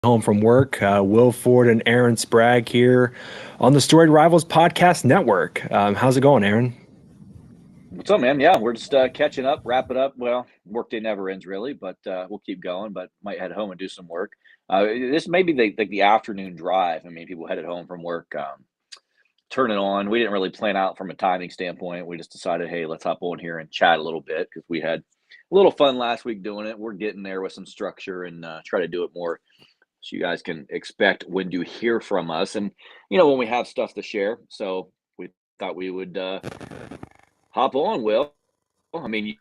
home from work. Will Ford and Aaron Sprague here on the Storied Rivals Podcast Network. How's it going, Aaron? What's up, man? Yeah, we're just catching up, wrap it up. Well, workday never ends really, but we'll keep going. But might head home and do some work. This may be the afternoon drive. I mean, people headed home from work, turn it on. We didn't really plan out from a timing standpoint. We just decided, hey, let's hop on here and chat a little bit because we had a little fun last week doing it. We're getting there with some structure and try to do it more so you guys can expect when to hear from us and when we have stuff to share. So we thought we would hop on. Will, I mean,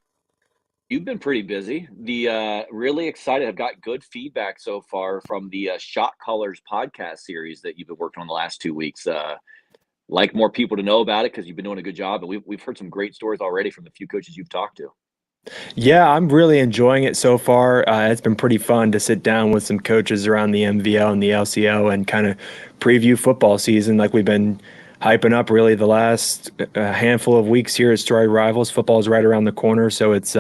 you've been pretty busy. The really excited. I've got good feedback so far from the Shot Callers podcast series that you've been working on the last 2 weeks. Like more people to know about it because you've been doing a good job, and we've heard some great stories already from the few coaches you've talked to. Yeah, I'm really enjoying it so far. It's been pretty fun to sit down with some coaches around the MVL and the LCO and kind of preview football season like we've been hyping up really the last handful of weeks here at Story Rivals. Football is right around the corner, so it's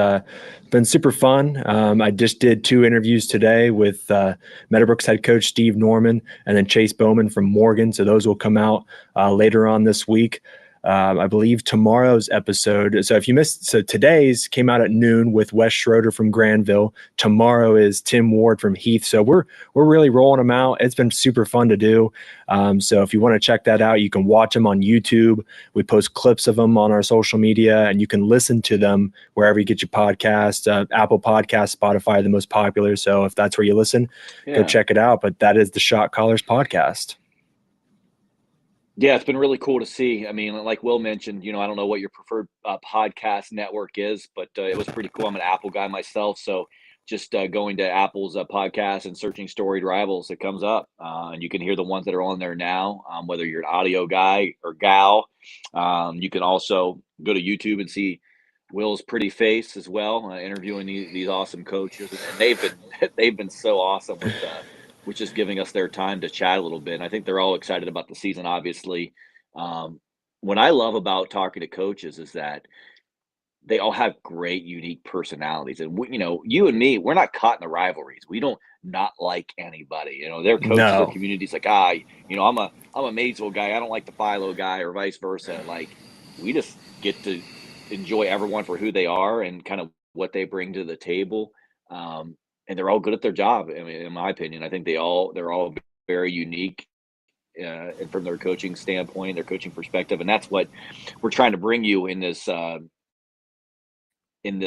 been super fun. I just did 2 interviews today with Meadowbrook's head coach Steve Norman and then Chase Bowman from Morgan, so those will come out later on this week. I believe tomorrow's episode. So if you missed, so today's came out at noon with Wes Schroeder from Granville. Tomorrow is Tim Ward from Heath. So we're really rolling them out. It's been super fun to do. So if you want to check that out, you can watch them on YouTube. We post clips of them on our social media, and you can listen to them wherever you get your podcast. Apple Podcast, Spotify, the most popular. So if that's where you listen, go Yeah. check it out. But that is the Shot Callers podcast. Yeah, it's been really cool to see. I mean, like Will mentioned, I don't know what your preferred podcast network is, but it was pretty cool. I'm an Apple guy myself, so just going to Apple's podcast and searching Storied Rivals, it comes up, and you can hear the ones that are on there now. Whether you're an audio guy or gal, you can also go to YouTube and see Will's pretty face as well, interviewing these awesome coaches, and they've been they've been so awesome with just giving us their time to chat a little bit. And I think they're all excited about the season, obviously. Um, what I love about talking to coaches is that they all have great, unique personalities. And, you and me, we're not caught in the rivalries. We don't not like anybody. Their coaches, their No. communities, like, I'm a Maysville guy. I don't like the Philo guy or vice versa. Like, we just get to enjoy everyone for who they are and kind of what they bring to the table. And they're all good at their job. I mean, in my opinion, I think they're all very unique and from their coaching standpoint, their coaching perspective, and that's what we're trying to bring you in this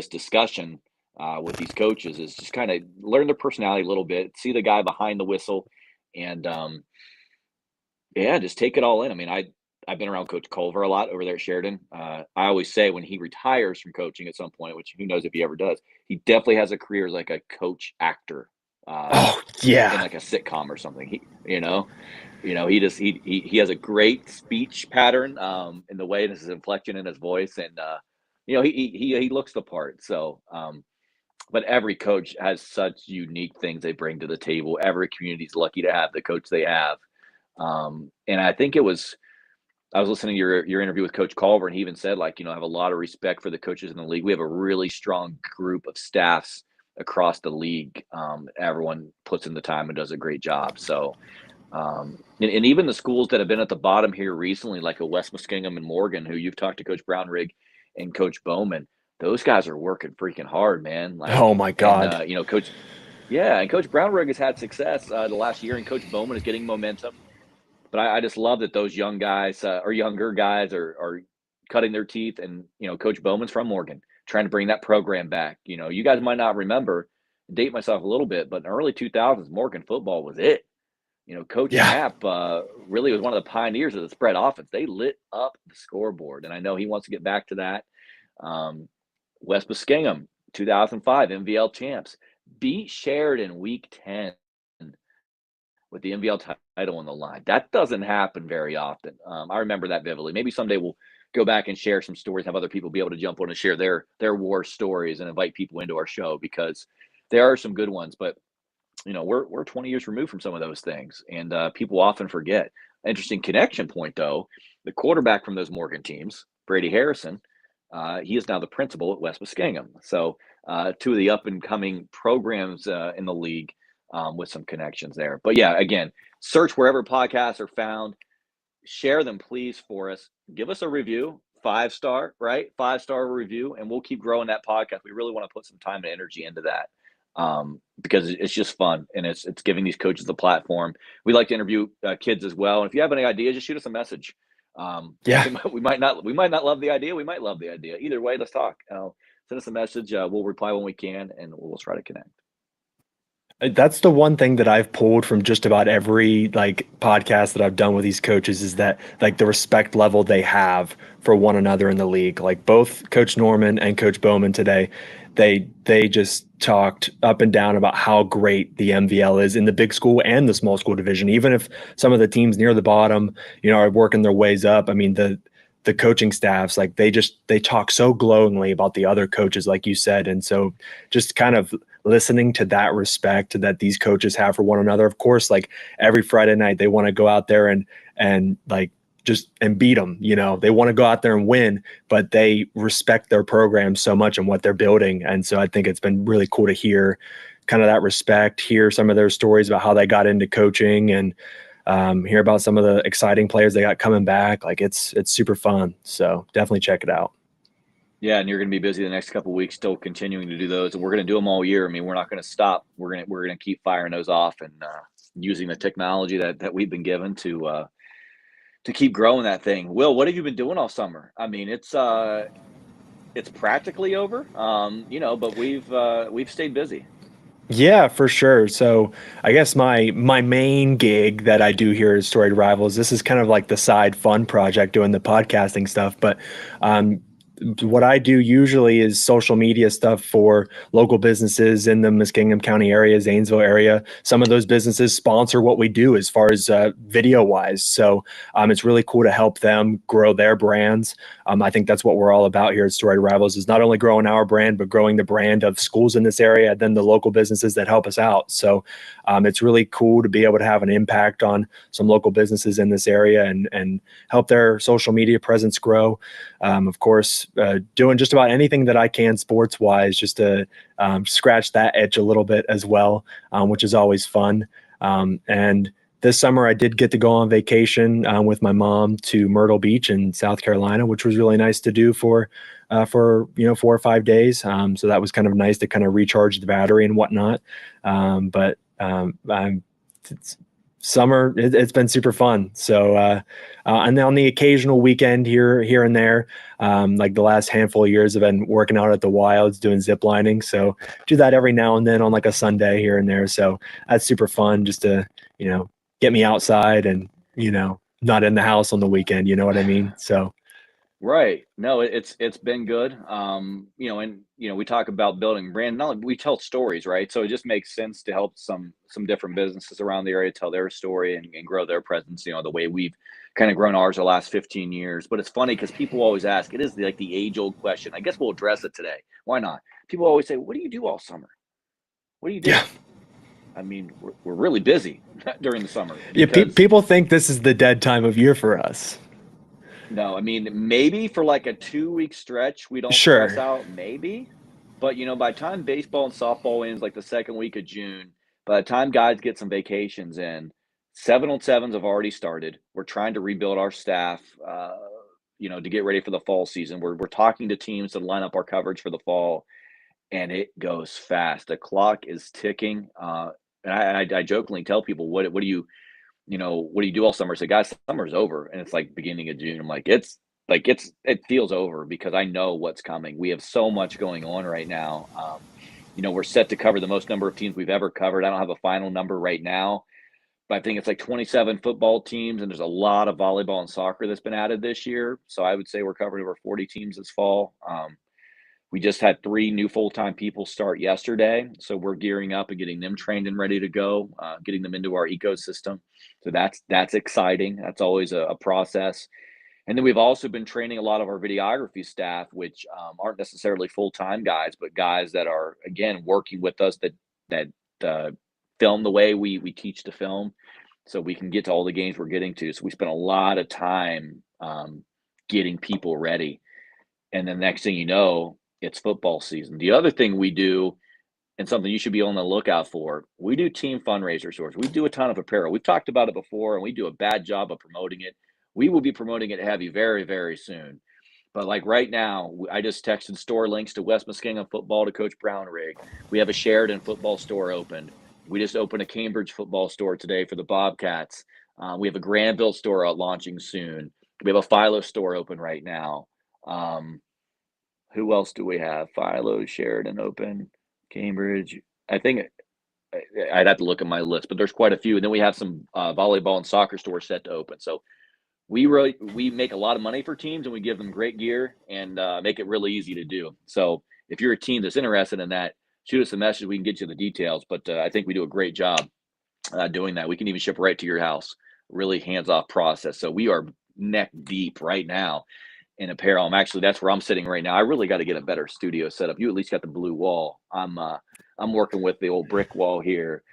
discussion with these coaches is just kind of learn their personality a little bit, see the guy behind the whistle, and yeah, just take it all in. I mean, I've been around Coach Culver a lot over there at Sheridan. I always say when he retires from coaching at some point, which who knows if he ever does, he definitely has a career as like a coach actor Oh, in yeah. like a sitcom or something. He has a great speech pattern in the way and his inflection in his voice, and he looks the part. So, but every coach has such unique things they bring to the table. Every community's lucky to have the coach they have. And I think I was listening to your interview with Coach Culver, and he even said, like, I have a lot of respect for the coaches in the league. We have a really strong group of staffs across the league. Everyone puts in the time and does a great job. So, and even the schools that have been at the bottom here recently, like a West Muskingum and Morgan, who you've talked to Coach Brownrigg and Coach Bowman, those guys are working freaking hard, man. Like, Oh my and God. Coach Brownrigg has had success the last year, and Coach Bowman is getting momentum. But I just love that those young guys or younger guys are cutting their teeth. And, Coach Bowman's from Morgan, trying to bring that program back. You guys might not remember, date myself a little bit, but in the early 2000s, Morgan football was it. Coach Yeah. Knapp really was one of the pioneers of the spread offense. They lit up the scoreboard, and I know he wants to get back to that. Um, West Muskingum, 2005 MVL champs, beat Sheridan week 10 with the MVL title on the line. That doesn't happen very often. I remember that vividly. Maybe someday we'll go back and share some stories, have other people be able to jump on and share their war stories and invite people into our show because there are some good ones. But we're 20 years removed from some of those things, and people often forget. Interesting connection point, though. The quarterback from those Morgan teams, Brady Harrison, he is now the principal at West Muskingum. So two of the up and coming programs in the league with some connections there. But yeah, again, search wherever podcasts are found. Share them, please, for us. Give us a review, 5-star, right? 5-star review, and we'll keep growing that podcast. We really want to put some time and energy into that because it's just fun and it's giving these coaches the platform. We like to interview kids as well. And if you have any ideas, just shoot us a message. Yeah. We might not love the idea. We might love the idea. Either way, let's talk. Send us a message. We'll reply when we can, and we'll try to connect. That's the one thing that I've pulled from just about every like podcast that I've done with these coaches is that like the respect level they have for one another in the league. Like both Coach Norman and Coach Bowman today, they just talked up and down about how great the MVL is in the big school and the small school division. Even if some of the teams near the bottom, are working their ways up. I mean, the coaching staffs, like they talk so glowingly about the other coaches, like you said. And so just kind of listening to that respect that these coaches have for one another. Of course, like every Friday night, they want to go out there and like just and beat them. They want to go out there and win, but they respect their program so much and what they're building. And so I think it's been really cool to hear kind of that respect, hear some of their stories about how they got into coaching and hear about some of the exciting players they got coming back. Like it's super fun. So definitely check it out. Yeah, and you're going to be busy the next couple of weeks, still continuing to do those, and we're going to do them all year. I mean, we're not going to stop. We're going to keep firing those off and using the technology that we've been given to keep growing that thing. Will, what have you been doing all summer? I mean, it's practically over, but we've stayed busy. Yeah, for sure. So I guess my main gig that I do here is Storied Rivals. This is kind of like the side fun project doing the podcasting stuff, but um, what I do usually is social media stuff for local businesses in the Muskingum County area, Zanesville area. Some of those businesses sponsor what we do as far as video wise. So it's really cool to help them grow their brands. I think that's what we're all about here at Storied Rivals is not only growing our brand, but growing the brand of schools in this area and then the local businesses that help us out. So it's really cool to be able to have an impact on some local businesses in this area and help their social media presence grow. Of course, doing just about anything that I can sports wise, just to scratch that itch a little bit as well, which is always fun. And this summer, I did get to go on vacation with my mom to Myrtle Beach in South Carolina, which was really nice to do for 4 or 5 days. So that was kind of nice to kind of recharge the battery and whatnot. But it's, summer it's been super fun. So and then on the occasional weekend here and there, like the last handful of years I've been working out at the wilds doing zip lining, so do that every now and then on like a Sunday here and there. So that's super fun just to get me outside and not in the house on the weekend, you know what I mean? So Right. No, it's been good. And we talk about building brand. Not we tell stories, right? So it just makes sense to help some different businesses around the area tell their story and grow their presence. The way we've kind of grown ours the last 15 years. But it's funny because people always ask. It is like the age old question. I guess we'll address it today. Why not? People always say, "What do you do all summer? What do you yeah. do?" I mean, we're really busy during the summer Yeah, because people think this is the dead time of year for us. no, I mean, maybe for like a 2-week stretch, we don't stress Sure. out, maybe. But, by the time baseball and softball ends, like the second week of June, by the time guys get some vacations in, 7-on-7s have already started. We're trying to rebuild our staff, to get ready for the fall season. We're talking to teams to line up our coverage for the fall, and it goes fast. The clock is ticking. And I jokingly tell people, what do you what do you do all summer? I say, guys, summer's over, and it's like beginning of June. I'm it feels over because I know what's coming. We have so much going on right now. We're set to cover the most number of teams we've ever covered. I don't have a final number right now, but I think it's like 27 football teams, and there's a lot of volleyball and soccer that's been added this year. So I would say we're covering over 40 teams this fall. We just had 3 new full-time people start yesterday, so we're gearing up and getting them trained and ready to go, getting them into our ecosystem. So that's exciting. That's always a process. And then we've also been training a lot of our videography staff, which aren't necessarily full-time guys, but guys that are again working with us that uh, film the way we teach to film, so we can get to all the games we're getting to. So we spend a lot of time getting people ready, and then next thing you know, it's football season. The other thing we do and something you should be on the lookout for. We do team fundraiser stores. We do a ton of apparel. We've talked about it before, and we do a bad job of promoting it. We will be promoting it heavy very, very soon. But like right now, I just texted store links to West Muskingum football to Coach Brown Rig. We have a Sheridan football store opened. We just opened a Cambridge football store today for the Bobcats. We have a Granville store out launching soon. We have a Philo store open right now. Um, who else do we have? Philo, Sheridan open, Cambridge. I think I'd have to look at my list, but there's quite a few. And then we have some volleyball and soccer stores set to open. So we make a lot of money for teams, and we give them great gear and make it really easy to do. So if you're a team that's interested in that, shoot us a message. We can get you the details. But I think we do a great job doing that. We can even ship right to your house. Really hands off process. So we are neck deep right now in apparel. That's where I'm sitting right now. I really got to get a better studio set up. You at least got the blue wall. I'm working with the old brick wall here.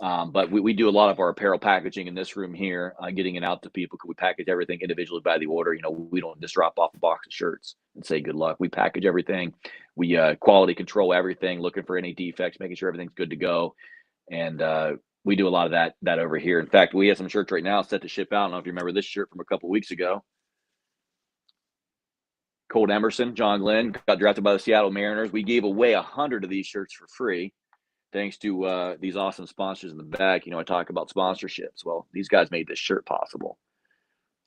But we do a lot of our apparel packaging in this room here, getting it out to people. We package everything individually by the order. We don't just drop off a box of shirts and say good luck. We package everything. We quality control everything, looking for any defects, making sure everything's good to go. And we do a lot of that over here. In fact, we have some shirts right now set to ship out. I don't know if you remember this shirt from a couple weeks ago. Colt Emerson, John Glenn, got drafted by the Seattle Mariners. We gave away 100 of these shirts for free, thanks to these awesome sponsors in the back. I talk about sponsorships. Well, these guys made this shirt possible.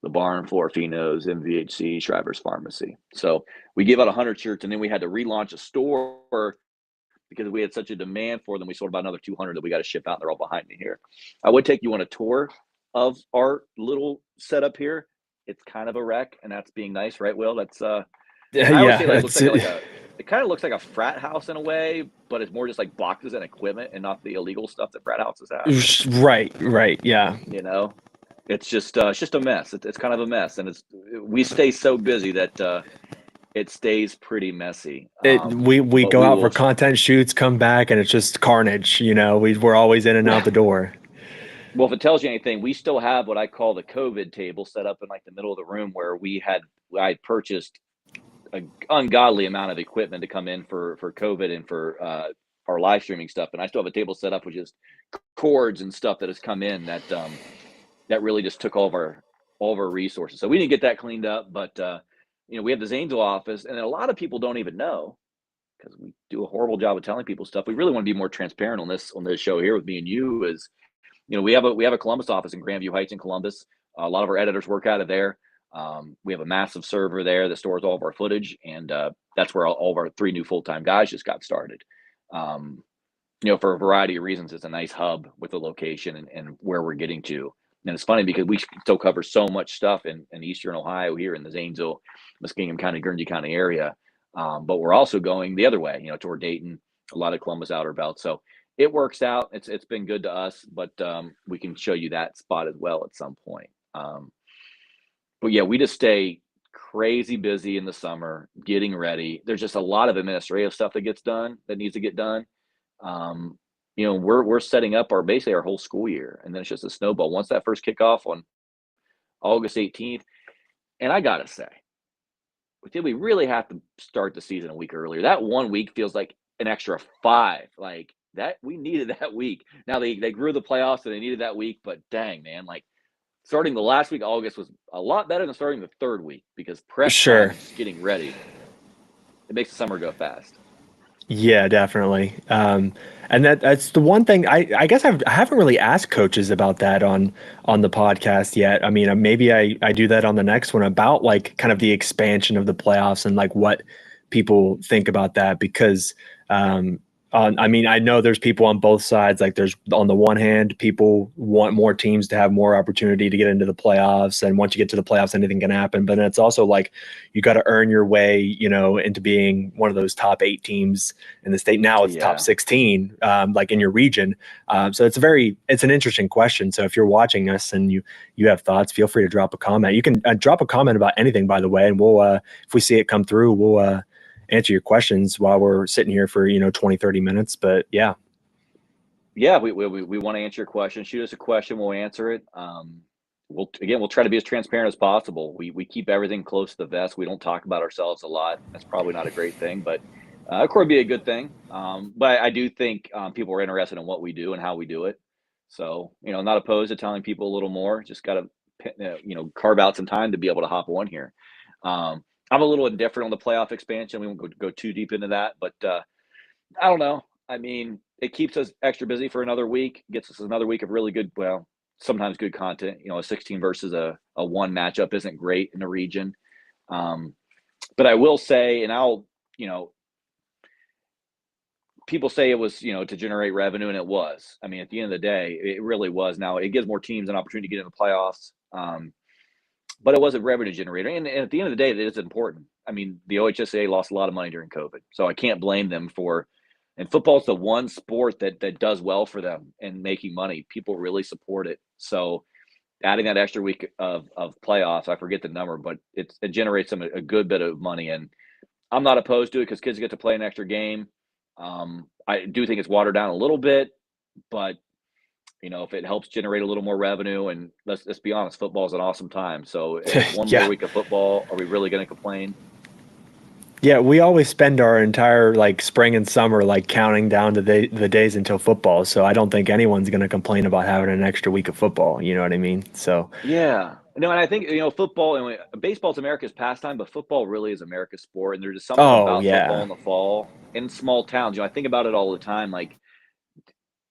The Barn, Florifinos, MVHC, Shriver's Pharmacy. So we gave out 100 shirts, and then we had to relaunch a store because we had such a demand for them. We sold about another 200 that we got to ship out. They're all behind me here. I would take you on a tour of our little setup here. It's kind of a wreck, and that's being nice, right, Will? That's I always say Yeah, looks like it kind of looks like a frat house in a way, but it's more just like boxes and equipment and not the illegal stuff that frat houses have. right, yeah. You know, it's just a mess. It's kind of a mess, and we stay so busy that it stays pretty messy. We But go we out for will. content shoots, come back, and it's just carnage. We're always in and out the door. Well, if it tells you anything, we still have what I call the COVID table set up in like the middle of the room where I purchased an ungodly amount of equipment to come in for COVID and for our live streaming stuff. And I still have a table set up with just cords and stuff that has come in that really just took all of our resources. So we didn't get that cleaned up, but we have the Zanesville office, and a lot of people don't even know because we do a horrible job of telling people stuff. We really want to be more transparent on this show here with me and you. Is we have a Columbus office in Grandview Heights in Columbus. A lot of our editors work out of there. We have a massive server there that stores all of our footage, and that's where all of our 3 new full-time guys just got started. For a variety of reasons, it's a nice hub with the location and where we're getting to. And it's funny because we still cover so much stuff in Eastern Ohio here in the Zanesville, Muskingum County, Guernsey County area. But we're also going the other way, toward Dayton, a lot of Columbus outer belt. So it works out. It's been good to us, but we can show you that spot as well at some point. But yeah, we just stay crazy busy in the summer getting ready. There's just a lot of administrative stuff that needs to get done. We're setting up basically our whole school year, and then it's just a snowball. Once that first kickoff on August 18th, and I gotta say, did we really have to start the season a week earlier? That 1 week feels like an extra 5. Like that, we needed that week. Now they grew the playoffs, and they needed that week. But dang, man, like starting the last week of August was a lot better than starting the 3rd week because prep time Sure. and just getting ready, it makes the summer go fast. Yeah, definitely. And that's the one thing I guess I haven't really asked coaches about that on the podcast yet. I mean, maybe I do that on the next one about like kind of the expansion of the playoffs and like what people think about that because I mean, I know there's people on both sides. Like, there's on the one hand, people want more teams to have more opportunity to get into the playoffs, and once you get to the playoffs, anything can happen. But then it's also like you got to earn your way, into being one of those top 8 teams in the state. Now it's top Yeah. 16, like in your region. So it's an interesting question. So if you're watching us and you have thoughts, feel free to drop a comment. You can drop a comment about anything, by the way, and we'll if we see it come through, we'll answer your questions while we're sitting here for 20, 30 minutes. But yeah. We want to answer your question. Shoot us a question, we'll answer it. We'll try to be as transparent as possible. We keep everything close to the vest. We don't talk about ourselves a lot. That's probably not a great thing, but Of course, it'd be a good thing. But I do think people are interested in what we do and how we do it. So, not opposed to telling people a little more. Just got to, carve out some time to be able to hop on here. I'm a little indifferent on the playoff expansion. We won't go too deep into that, but I don't know. I mean, it keeps us extra busy for another week, gets us another week of really good, well, sometimes good content. A 16 versus a one matchup isn't great in the region. Um, but I will say, and you know, people say it was, to generate revenue, and it was. I mean, at the end of the day, it really was. Now it gives more teams an opportunity to get in the playoffs, but it was a revenue generator. And at the end of the day, it is important. I mean, the OHSAA lost a lot of money during COVID, so I can't blame them for. And football's the one sport that does well for them and making money. People really support it. So adding that extra week of playoffs, I forget the number, but it generates them a good bit of money. And I'm not opposed to it because kids get to play an extra game. I do think it's watered down a little bit, but if it helps generate a little more revenue, and let's be honest, football is an awesome time. So one more Yeah. week of football, are we really going to complain? Yeah, we always spend our entire like spring and summer like counting down to the days until football. So I don't think anyone's going to complain about having an extra week of football. You know what I mean? So, Yeah. No, and I think football and baseball's America's pastime, but football really is America's sport. And there's just something oh about football yeah. in the fall in small towns. I think about it all the time. Like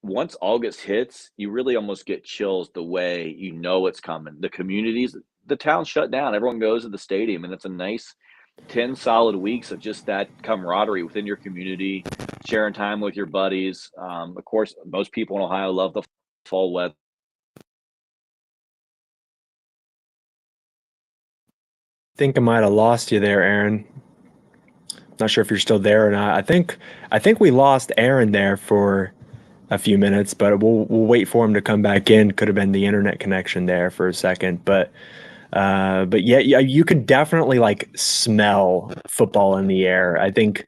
once August hits, you really almost get chills the way it's coming. The communities, the town shut down. Everyone goes to the stadium, and it's a nice 10 solid weeks of just that camaraderie within your community, sharing time with your buddies. Of course, most people in Ohio love the fall weather. Think I might have lost you there, Aaron. Not sure if you're still there or not. I think we lost Aaron there for a few minutes, but we'll wait for him to come back in. Could have been the internet connection there for a second, but yeah, you can definitely like smell football in the air. I think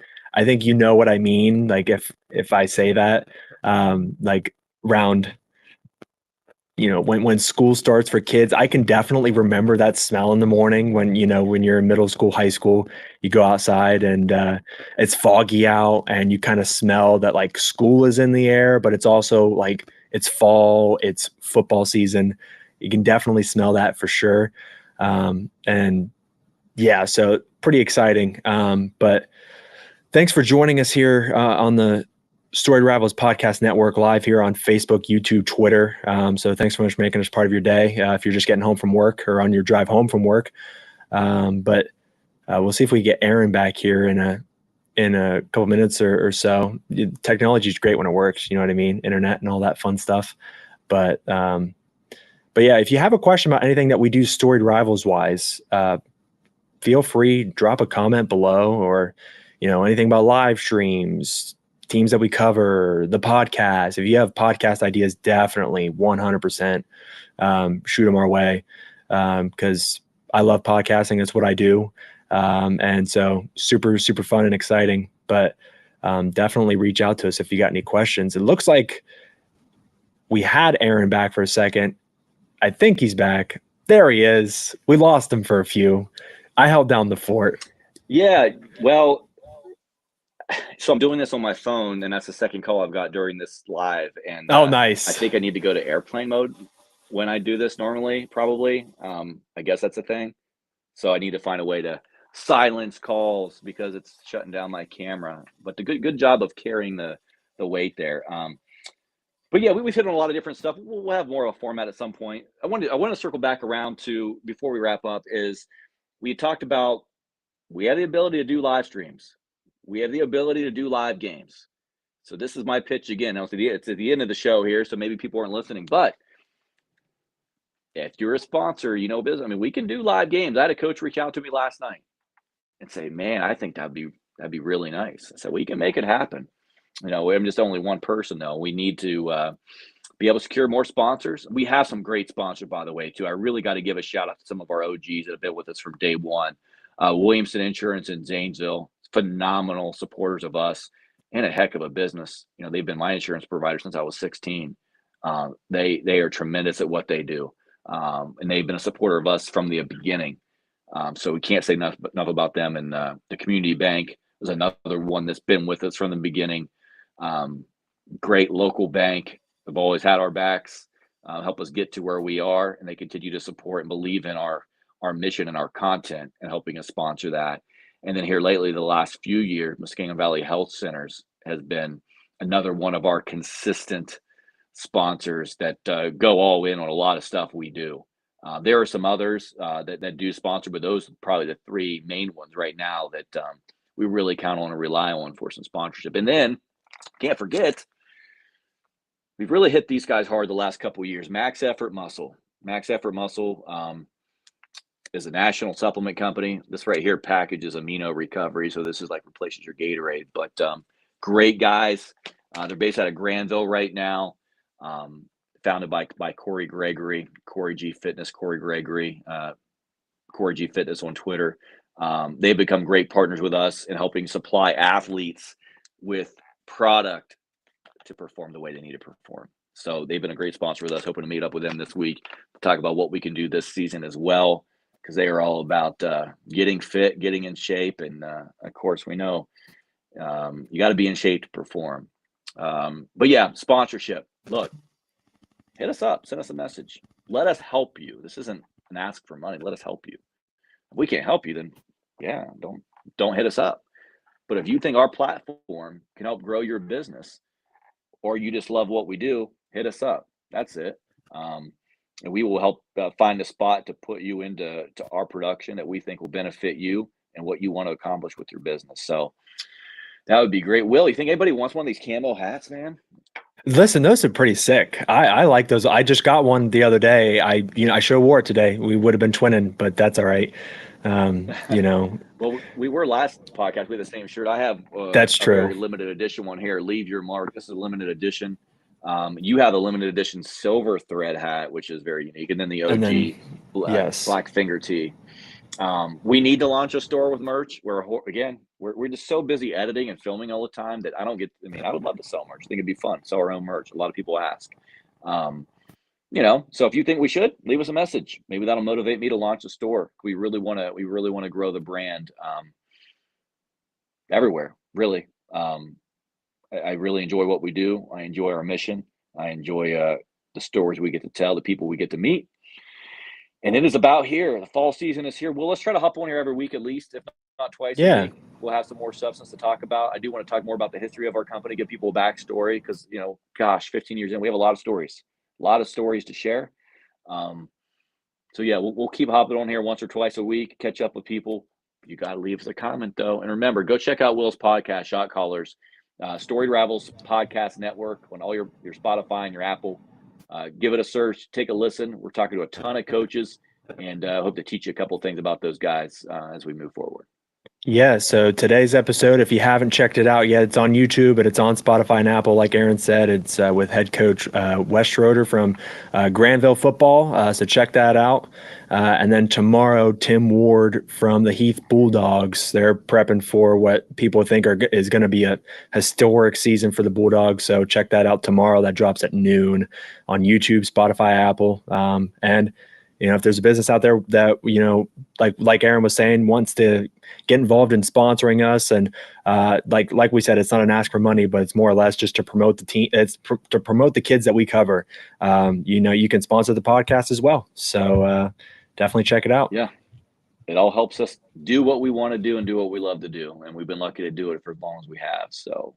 you know what I mean. Like if I say that, like round, when school starts for kids, I can definitely remember that smell in the morning when you're in middle school, high school, you go outside and it's foggy out and you kind of smell that like school is in the air, but it's also like it's fall, it's football season. You can definitely smell that for sure. And yeah, so pretty exciting. But thanks for joining us here on the Storied Rivals Podcast Network live here on Facebook, YouTube, Twitter. So thanks so much for making us part of your day if you're just getting home from work or on your drive home from work. But we'll see if we get Aaron back here in a couple minutes or so. Technology is great when it works. You know what I mean? Internet and all that fun stuff. But yeah, if you have a question about anything that we do Storied Rivals wise, feel free, drop a comment below, or anything about live streams, teams that we cover, the podcast. If you have podcast ideas, definitely 100% shoot them our way, because I love podcasting. It's what I do, and so super super fun and exciting. But definitely reach out to us if you got any questions. It looks like we had Aaron back for a second. I think he's back. There he is. We lost him for a few. I held down the fort. Yeah. Well, so I'm doing this on my phone, and that's the second call I've got during this live. And Oh, I nice. think I need to go to airplane mode when I do this normally, probably. I guess that's a thing. So I need to find a way to silence calls because it's shutting down my camera. But the good job of carrying the weight there. But yeah, we've hit on a lot of different stuff. We'll have more of a format at some point. I want to circle back around to before we wrap up is we talked about we have the ability to do live streams. We have the ability to do live games. So this is my pitch again. Now it's at the end of the show here, so maybe people aren't listening. But if you're a sponsor, business. I mean, we can do live games. I had a coach reach out to me last night and say, "Man, I think that'd be really nice." I said, "We can make it happen." I'm just only one person though. We need to be able to secure more sponsors. We have some great sponsors, by the way, too. I really got to give a shout out to some of our OGs that have been with us from day one. Williamson Insurance in Zanesville, phenomenal supporters of us and a heck of a business. They've been my insurance provider since I was 16. They are tremendous at what they do. And they've been a supporter of us from the beginning. So we can't say enough about them. And the community bank is another one that's been with us from the beginning. Great local bank. They've always had our backs, help us get to where we are, and they continue to support and believe in our mission and our content and helping us sponsor that. And then here lately, the last few years, Muskingum Valley Health Centers has been another one of our consistent sponsors that go all in on a lot of stuff we do. There are some others that do sponsor, but those are probably the three main ones right now that we really count on and rely on for some sponsorship. And then can't forget, we've really hit these guys hard the last couple of years. Max Effort Muscle. Max Effort Muscle is a national supplement company. This right here packages amino recovery. So this is like replaces your Gatorade, but great guys. They're based out of Granville right now. Founded by Corey Gregory, Corey G Fitness, Corey Gregory, Corey G Fitness on Twitter. They've become great partners with us in helping supply athletes with product to perform the way they need to perform. So they've been a great sponsor with us. Hoping to meet up with them this week to talk about what we can do this season as well, because they are all about getting fit, getting in shape, and of course we know you got to be in shape to perform. But yeah, sponsorship. Look, hit us up, send us a message. Let us help you. This isn't an ask for money. Let us help you. If we can't help you, then yeah, don't hit us up. But if you think our platform can help grow your business, or you just love what we do, hit us up. That's it. And we will help find a spot to put you into our production that we think will benefit you and what you want to accomplish with your business. So that would be great. Will, you think anybody wants one of these camo hats, man? Listen, those are pretty sick. I like those. I just got one the other day. I should have wore it today. We would have been twinning, but that's all right. Well, we were last podcast. We had the same shirt. I have that's a true. very limited edition one here. Leave your mark. This is a limited edition. You have a limited edition silver thread hat, which is very unique, and then the OG yes, black finger tee. We need to launch a store with merch. We're just so busy editing and filming all the time that I don't get. I mean, I would love to sell merch. I think it'd be fun. Sell our own merch. A lot of people ask. So if you think we should, leave us a message. Maybe that'll motivate me to launch a store. We really want to grow the brand everywhere. Really. I really enjoy what we do. I enjoy our mission. I enjoy the stories we get to tell, the people we get to meet. And it is about here. The fall season is here. Well, let's try to hop on here every week at least, if not twice a week. We'll have some more substance to talk about. I do want to talk more about the history of our company, give people a backstory, because 15 years in, we have a lot of stories to share. So yeah, we'll keep hopping on here once or twice a week, catch up with people. You got to leave us a comment though. And remember, go check out Will's podcast, Shot Callers, Storied Ravels Podcast Network on all your Spotify and your Apple. Give it a search, take a listen. We're talking to a ton of coaches, and hope to teach you a couple of things about those guys as we move forward. Yeah, so today's episode, if you haven't checked it out yet, it's on YouTube, but it's on Spotify and Apple. Like Aaron said, it's with head coach Wes Schroeder from Granville football. So check that out. And then tomorrow, Tim Ward from the Heath Bulldogs. They're prepping for what people think is going to be a historic season for the Bulldogs. So check that out tomorrow. That drops at noon on YouTube, Spotify, Apple. And if there's a business out there that, like Aaron was saying, wants to get involved in sponsoring us, and like we said, it's not an ask for money, but it's more or less just to promote the team. It's to promote the kids that we cover. You can sponsor the podcast as well. So definitely check it out. Yeah. It all helps us do what we want to do and do what we love to do. And we've been lucky to do it for as long as we have. So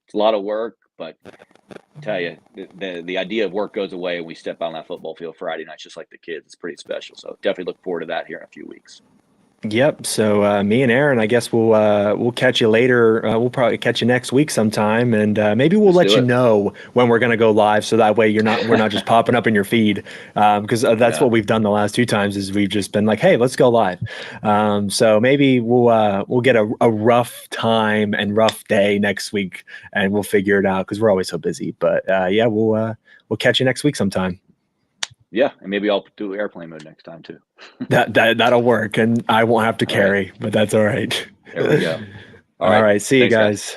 it's a lot of work, but I tell you, the idea of work goes away and we step out on that football field Friday nights, just like the kids. It's pretty special. So definitely look forward to that here in a few weeks. Yep. So me and Aaron, I guess we'll catch you later. We'll probably catch you next week sometime, and maybe we'll let you know when we're going to go live, so that way we're not just popping up in your feed, because that's what we've done the last two times. Is we've just been like, hey, let's go live. So maybe we'll get a rough time and rough day next week, and we'll figure it out, because we're always so busy. But yeah, we'll catch you next week sometime. Yeah, and maybe I'll do airplane mode next time too. That'll work, and I won't have to carry, but that's all right. There we go. All right. See you guys.